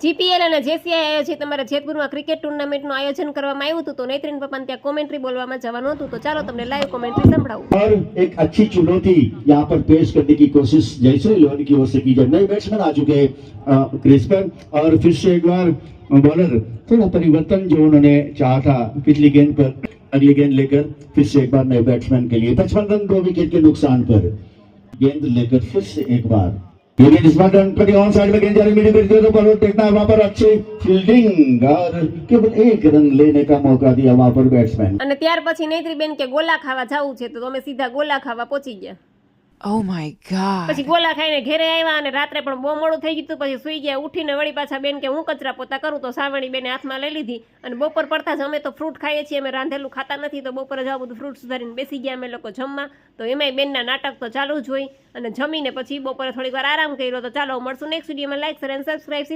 GPL અને JCI આયોજિત તમારા જેતપુરમાં ક્રિકેટ ટુર્નામેન્ટનું આયોજન કરવામાં આવ્યું હતું, તો નૈત્રીન પપ્પાને ત્યાં કોમેન્ટ્રી બોલવામાં જવાનું હતું, તો ચાલો તમને લાઈવ કોમેન્ટ્રી સંભળાવું। और एक अच्छी चुनौती यहाँ पर पेश करने की कोशिश जयश्री लोहन की ओर से की जाए। नए बैट्समैन आ चुके हैं क्रीज पर और फिर से एक बार बॉलर थोड़ा परिवर्तन जो उन्होंने चाहा था पिछली गेंद पर अगली गेंद लेकर फिर से एक बार नए बैट्समैन के लिए 55 रन 2 विकेट के नुकसान पर गेंद लेकर फिर से एक बार ये गेंद इस बार रन पर ऑन साइड में गेंद जा रही मीडियम पर तो बॉलर देखना है वहां पर अच्छी फील्डिंग और केवल एक रन लेने का मौका दिया वहां पर बैट्समैन। અને ત્યાર પછી નૈત્રીબેન કે ગોલા ખાવા જવું છે, તો અમે સીધા ગોલા ખાવા પહોંચી ગયા। Oh my god. પછી ગોલા ખાઈને ઘરે આવ્યા અને રાત્રે પણ બહુ મોડું થઈ ગયું, પછી સુઈ ગયા। ઉઠીને વળી પાછા બેન કે હું કચરા પોતા કરું, તો સાવણી બેને હાથમાં લઈ લીધી અને બપોર પડતા જ અમે તો ફ્રૂટ ખાઈએ છીએ, અમે રાંધેલું ખાતા નથી, તો બપોરે જ બધું ફ્રૂટ સુધારીને બેસી ગયા અમે લોકો જમવા। તો એમાંય બેનના નાટક તો ચાલુ જ હોય અને જમીને પછી બપોરે થોડીક વાર આરામ કર્યો। તો ચાલો મળશું નેક્સ્ટ વિડીયોમાં। લાઈક શેર અને સબસ્ક્રાઇબ।